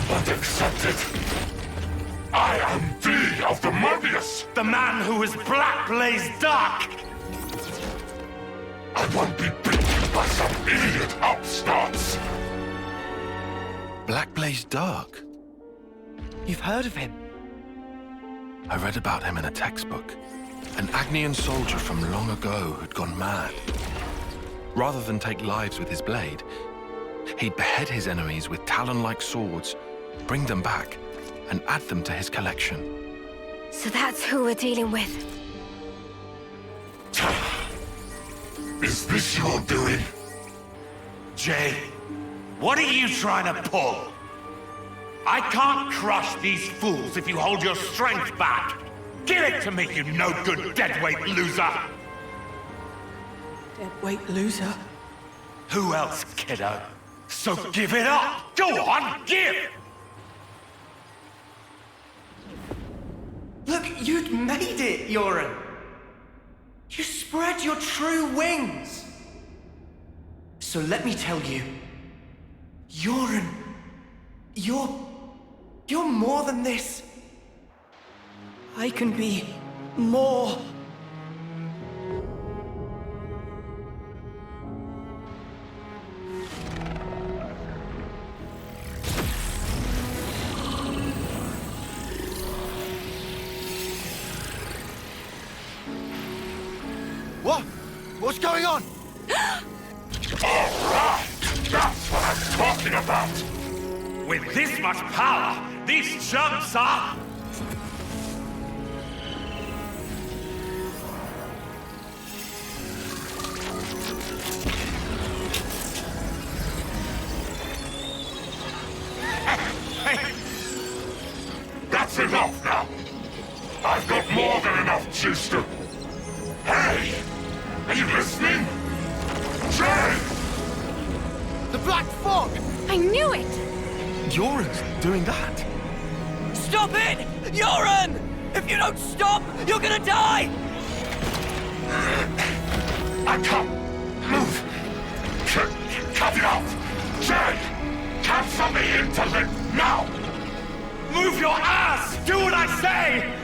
but accept it. I am D of the Mobius! The man who is Black Blaze Dark! I won't be beaten by some idiot upstarts! Black Blaze Dark? You've heard of him? I read about him in a textbook. An Agnian soldier from long ago who'd gone mad. Rather than take lives with his blade, he'd behead his enemies with talon-like swords, bring them back, and add them to his collection. So that's who we're dealing with. Is this your doing? Jay, what are you trying to pull? I can't crush these fools if you hold your strength back. Give it to me, you no-good deadweight loser! Deadweight loser? Who else, kiddo? So give it up! Go on, give! Look, you'd made it, Yoren! You spread your true wings! So let me tell you, Yoren, you're more than this. I can be more. What? What's going on? Alright! That's what I'm talking about! With this much power, these chumps are... That's enough now! I've got more than enough juice to... Hey! Are you listening? Jay! The Black Fog! I knew it! Yoren's doing that? Stop it! Yoren! If you don't stop, you're gonna die! I can't move! Cut it out! Jay! Cancel me into live now! Move your ass! Do what I say!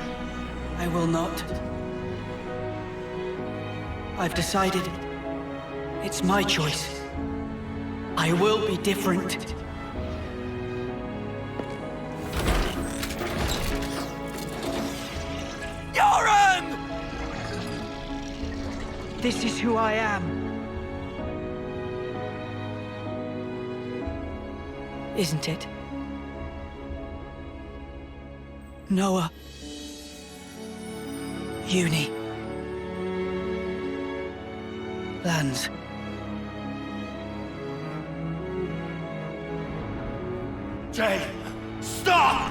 I will not. I've decided. It's my choice. I will be different. Yoren! This is who I am. Isn't it? Noah. Uni. Lands. Jay, stop!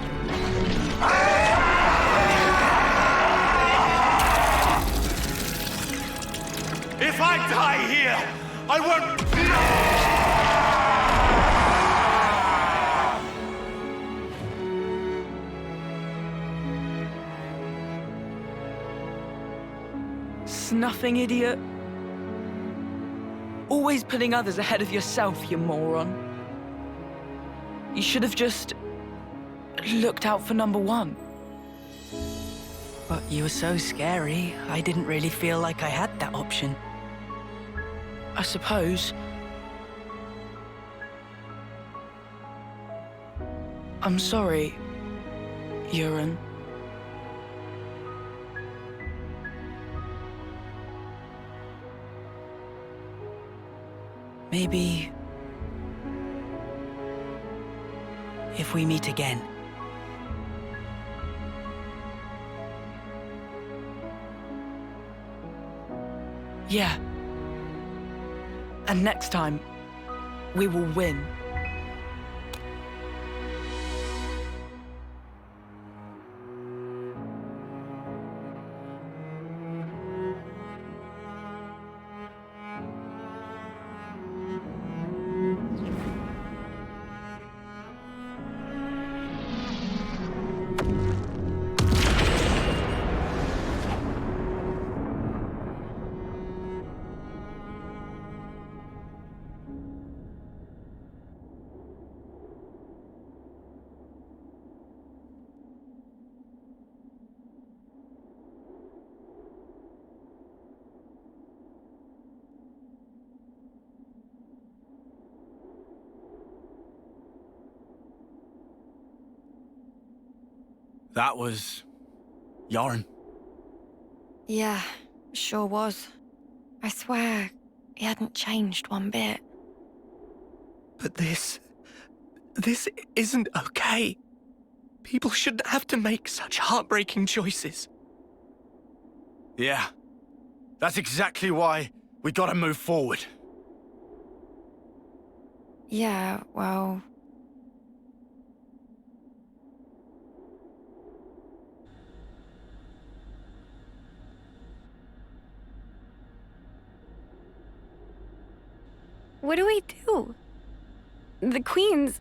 If I die here, I won't... Snuffing idiot. Always putting others ahead of yourself, you moron. You should have just looked out for number one. But you were so scary, I didn't really feel like I had that option. I suppose. I'm sorry, Yoren. Maybe... if we meet again. Yeah. And next time, we will win. That was... Yoren. Yeah, sure was. I swear, he hadn't changed one bit. But this isn't okay. People shouldn't have to make such heartbreaking choices. Yeah. That's exactly why we gotta move forward. Yeah, well... What do we do? The Queen's...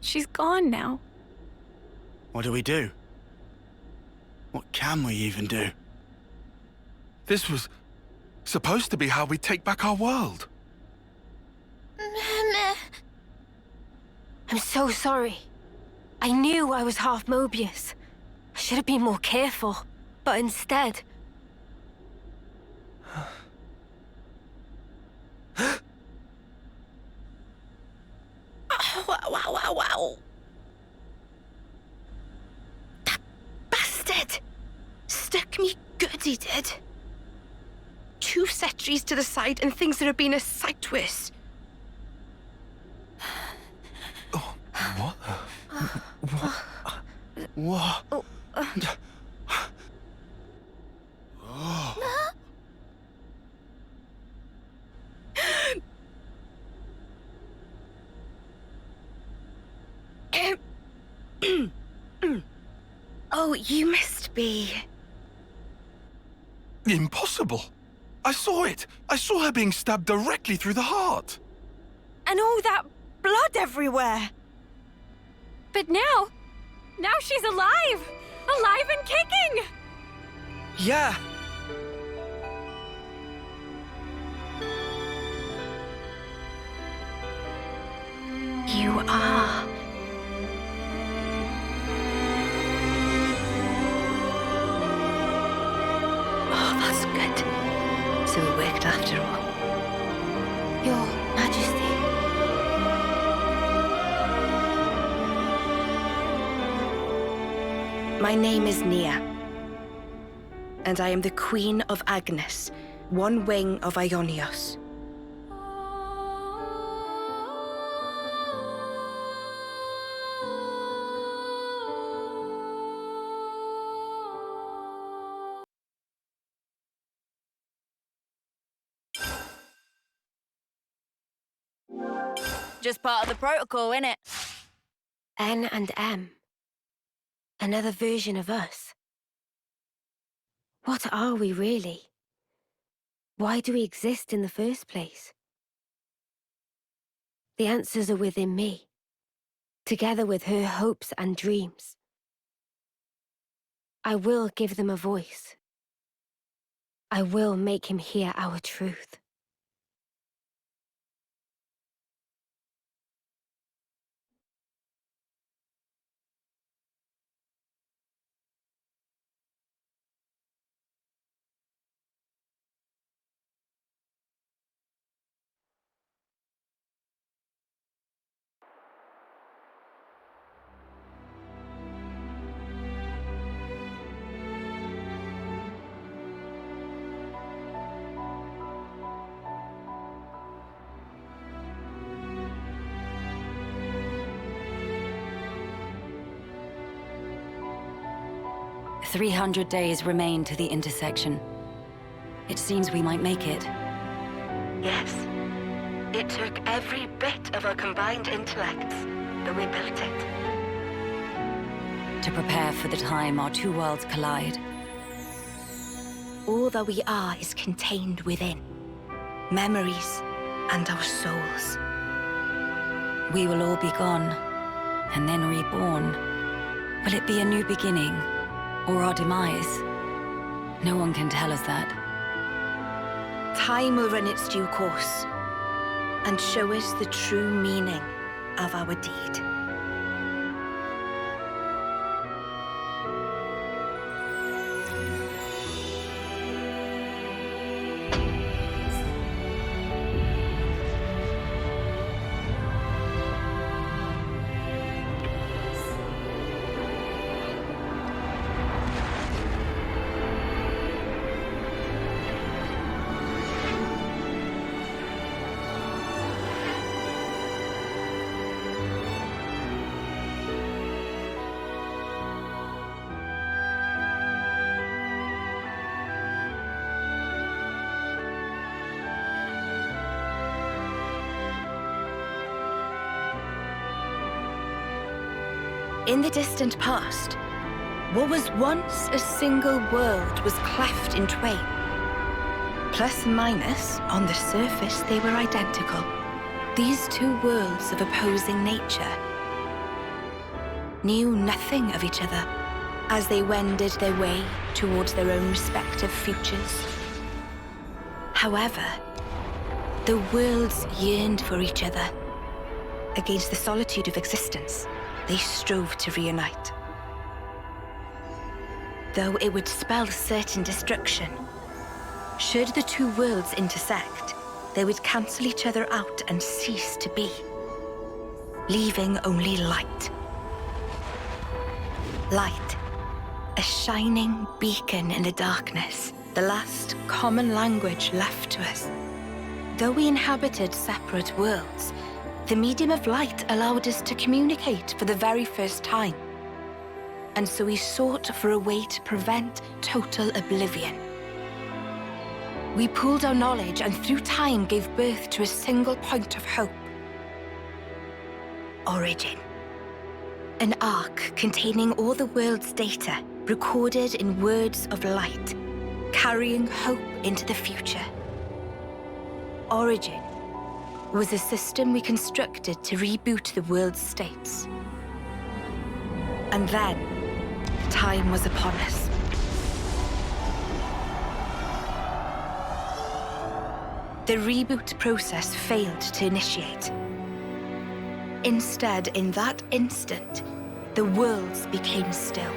she's gone now. What do we do? What can we even do? This was supposed to be how we take back our world. I'm so sorry. I knew I was half Mobius. I should have been more careful, but instead... Wow. That bastard! Stuck me good, he did. 2 sentries to the side and things that have been a sight worse. What? What? Oh, you must be... Impossible. I saw it. I saw her being stabbed directly through the heart. And all that blood everywhere. But now she's alive! Alive and kicking! Yeah. You are... Oh, that's good. So it worked after all. Your Majesty. My name is Nia, and I am the Queen of Agnes, one wing of Ionios. Just part of the protocol, innit? N and M. Another version of us. What are we really? Why do we exist in the first place? The answers are within me, together with her hopes and dreams. I will give them a voice. I will make him hear our truth. "300 days remain to the intersection. It seems we might make it. Yes. It took every bit of our combined intellects, but we built it. To prepare for the time our 2 worlds collide. All that we are is contained within. Memories and our souls. We will all be gone, and then reborn. Will it be a new beginning, or our demise? No one can tell us that. Time will run its due course, and show us the true meaning of our deed. In the distant past, what was once a single world was cleft in twain. Plus and minus, on the surface, they were identical. These two worlds of opposing nature knew nothing of each other as they wended their way towards their own respective futures. However, the worlds yearned for each other. Against the solitude of existence, they strove to reunite. Though it would spell certain destruction, should the two worlds intersect, they would cancel each other out and cease to be, leaving only light. Light, a shining beacon in the darkness, the last common language left to us. Though we inhabited separate worlds, the medium of light allowed us to communicate for the very first time. And so we sought for a way to prevent total oblivion. We pooled our knowledge and through time gave birth to a single point of hope. Origin. An ark containing all the world's data, recorded in words of light, carrying hope into the future. Origin was a system we constructed to reboot the world's states. And then, time was upon us. The reboot process failed to initiate. Instead, in that instant, the worlds became still.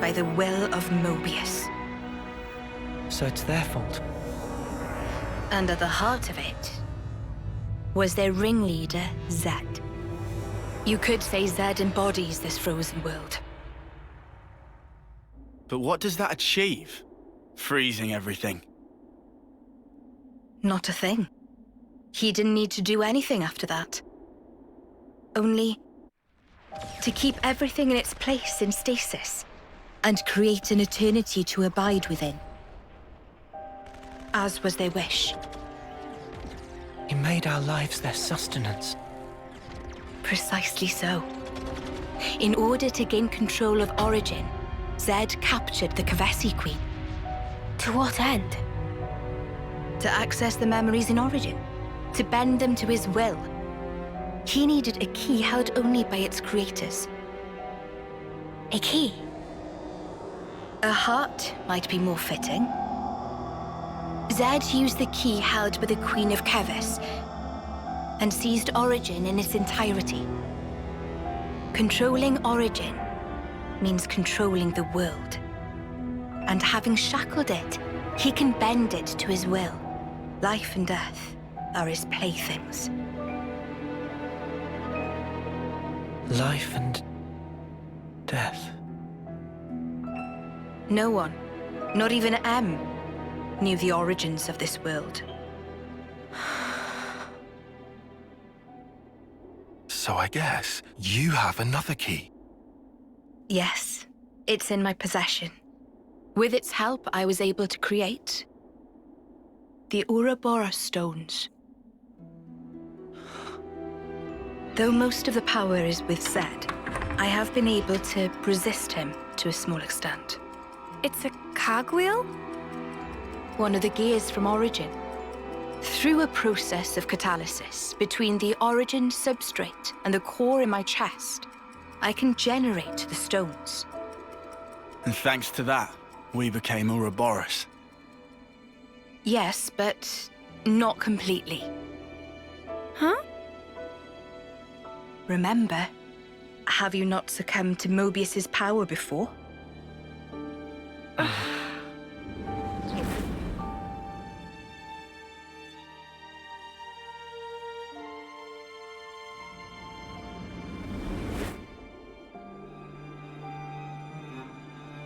By the will of Mobius. So it's their fault. And at the heart of it was their ringleader, Zed. You could say Zed embodies this frozen world. But what does that achieve? Freezing everything. Not a thing. He didn't need to do anything after that. Only to keep everything in its place in stasis and create an eternity to abide within. As was their wish. He made our lives their sustenance. Precisely so. In order to gain control of Origin, Zed captured the Kavesi Queen. To what end? To access the memories in Origin. To bend them to his will. He needed a key held only by its creators. A key? A heart might be more fitting. Zed used the key held by the Queen of Keves and seized Origin in its entirety. Controlling Origin means controlling the world. And having shackled it, he can bend it to his will. Life and death are his playthings. Life and death. No one, not even M, knew the origins of this world. So I guess you have another key. Yes, it's in my possession. With its help, I was able to create the Ouroboros stones. Though most of the power is with Zed, I have been able to resist him to a small extent. It's a cogwheel? One of the gears from Origin. Through a process of catalysis between the Origin substrate and the core in my chest, I can generate the stones. And thanks to that, we became Ouroboros. Yes, but not completely. Huh? Remember, have you not succumbed to Mobius's power before?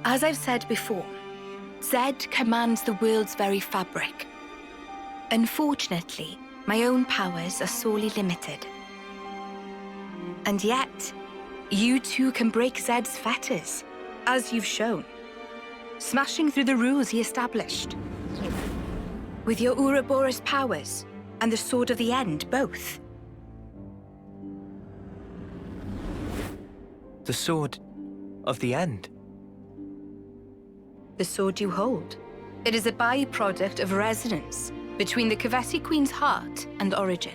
As I've said before, Zed commands the world's very fabric. Unfortunately, my own powers are sorely limited. And yet, you too can break Zed's fetters, as you've shown, smashing through the rules he established. With your Ouroboros powers and the Sword of the End, both. The sword of the end. The sword you hold. It is a byproduct of resonance between the Kavesi Queen's heart and Origin.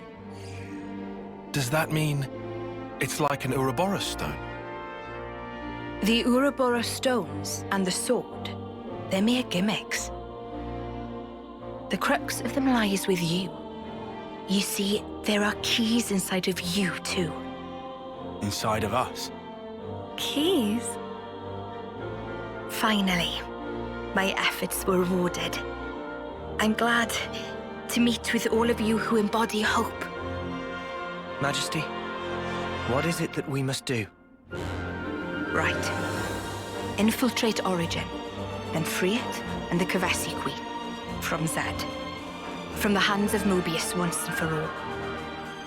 Does that mean it's like an Ouroboros stone? The Ouroboros stones and the sword, they're mere gimmicks. The crux of them lies with you. You see, there are keys inside of you, too. Inside of us. Keys? Finally, my efforts were rewarded. I'm glad to meet with all of you who embody hope. Majesty, what is it that we must do? Right. Infiltrate Origin, then free it and the Kavesi Queen from Zed. From the hands of Mobius once and for all.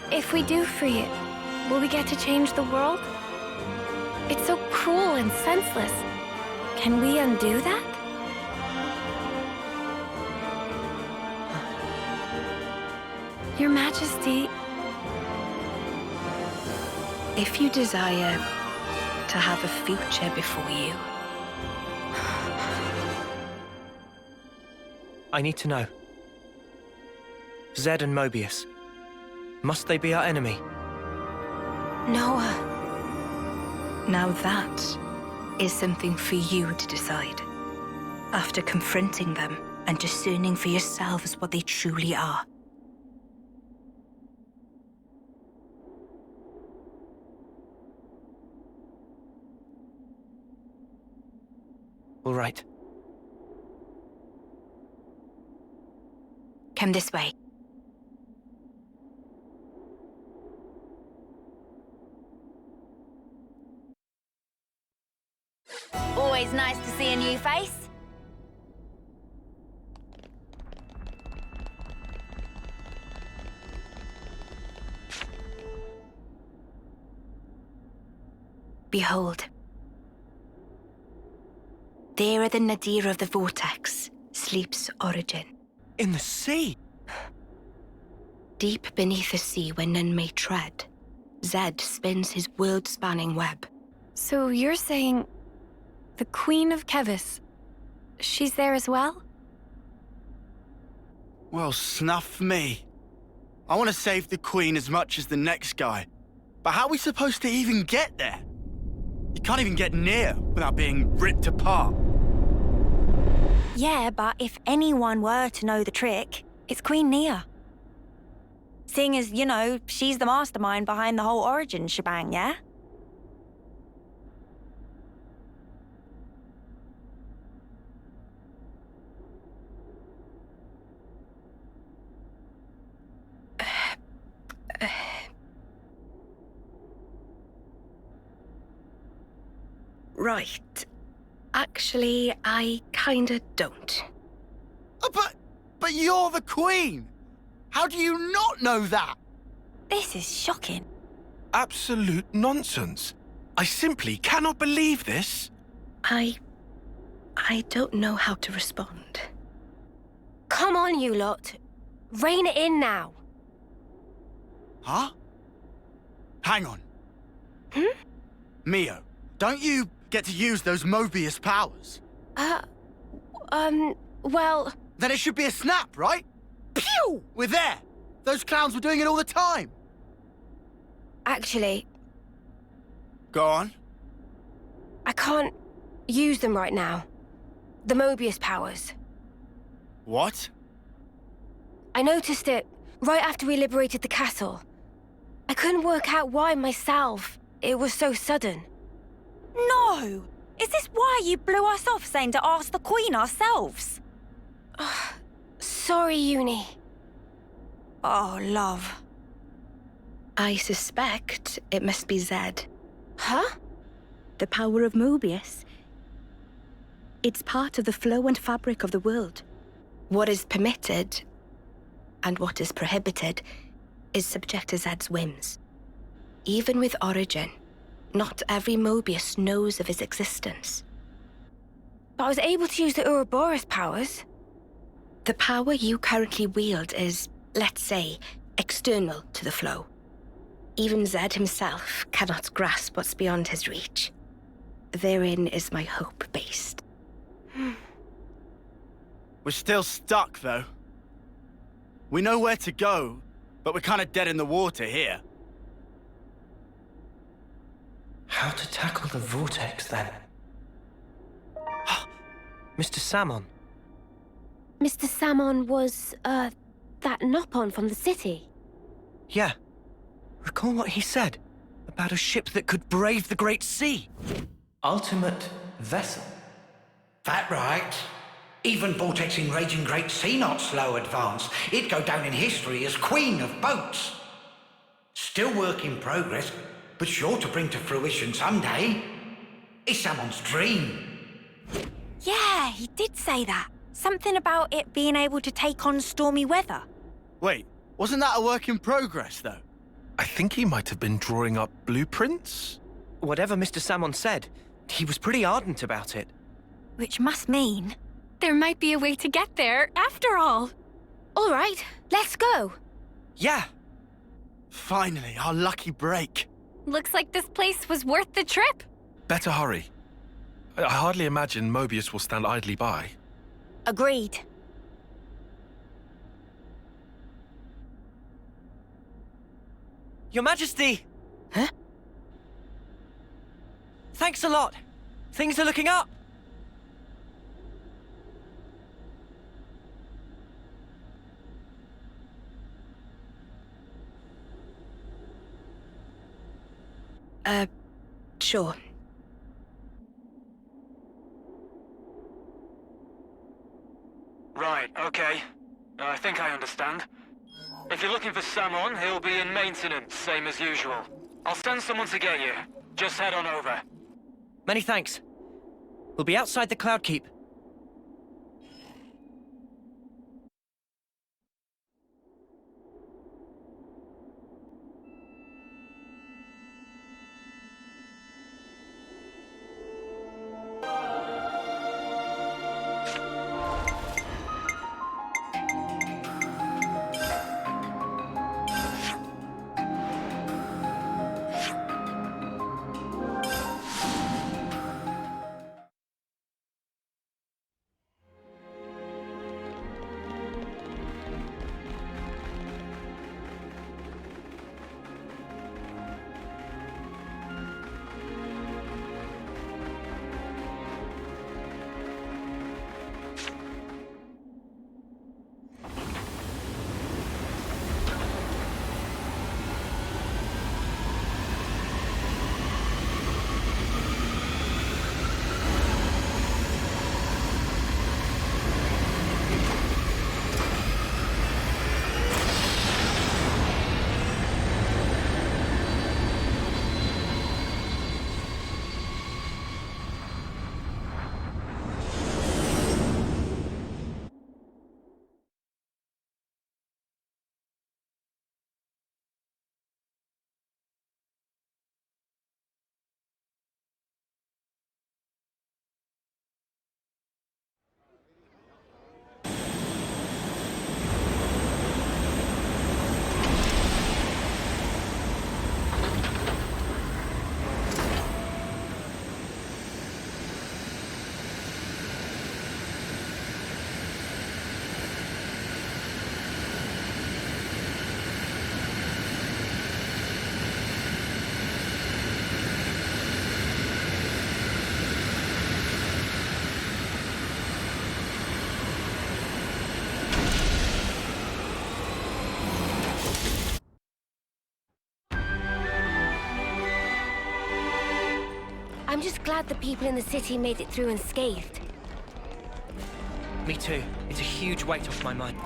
If we do free it, will we get to change the world? It's so cruel and senseless. Can we undo that? Your Majesty... If you desire to have a future before you... I need to know. Zed and Mobius. Must they be our enemy? Noah. Now that is something for you to decide. After confronting them and discerning for yourselves what they truly are. All right. Come this way. Always nice to see a new face. Behold. There at the nadir of the vortex sleeps Origin. In the sea? Deep beneath the sea where none may tread, Zed spins his world-spanning web. So you're saying... the Queen of Kevis... she's there as well? Well, snuff me. I want to save the Queen as much as the next guy. But how are we supposed to even get there? You can't even get near without being ripped apart. Yeah, but if anyone were to know the trick, it's Queen Nia. Seeing as, you know, she's the mastermind behind the whole Origin shebang, yeah? Right. Actually, I kinda don't. But you're the Queen! How do you not know that? This is shocking. Absolute nonsense. I simply cannot believe this. I don't know how to respond. Come on, you lot. Rein it in now. Huh? Hang on. Hmm? Mio, don't you get to use those Mobius powers? Well... Then it should be a snap, right? Pew! We're there! Those clowns were doing it all the time! Actually, Go on. I can't use them right now. The Mobius powers. What? I noticed it right after we liberated the castle. I couldn't work out why myself. It was so sudden. No! Is this why you blew us off saying to ask the Queen ourselves? Sorry, Uni. Oh, love. I suspect it must be Zed. Huh? The power of Mobius. It's part of the flow and fabric of the world. What is permitted and what is prohibited is subject to Zed's whims. Even with Origin, not every Mobius knows of his existence. But I was able to use the Ouroboros powers. The power you currently wield is, let's say, external to the flow. Even Zed himself cannot grasp what's beyond his reach. Therein is my hope based. We're still stuck, though. We know where to go, but we're kind of dead in the water here. How to tackle the vortex, then? Mr. Salmon. Mr. Salmon was, that Nopon from the city. Yeah. Recall what he said about a ship that could brave the Great Sea. Ultimate vessel. That right. Even vortexing raging Great Sea not slow advance. It'd go down in history as queen of boats. Still work in progress, but sure to bring to fruition someday. It's someone's dream. Yeah, he did say that. Something about it being able to take on stormy weather. Wait, wasn't that a work in progress, though? I think he might have been drawing up blueprints. Whatever Mr. Salmon said, he was pretty ardent about it. Which must mean... There might be a way to get there, after all. All right, let's go. Yeah. Finally, our lucky break. Looks like this place was worth the trip. Better hurry. I hardly imagine Mobius will stand idly by. Agreed. Your Majesty! Huh? Thanks a lot. Things are looking up. Sure. Right, okay. I think I understand. If you're looking for Samon, he'll be in maintenance, same as usual. I'll send someone to get you. Just head on over. Many thanks. We'll be outside the Cloud Keep. I'm just glad the people in the city made it through unscathed. Me too. It's a huge weight off my mind.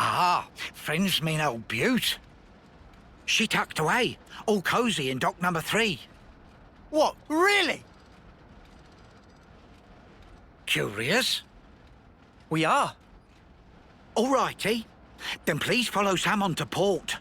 Ah, friends mean old Butte. She tucked away, all cosy in dock number 3. What, really? Curious? We are. All righty. Then please follow Sam on to port.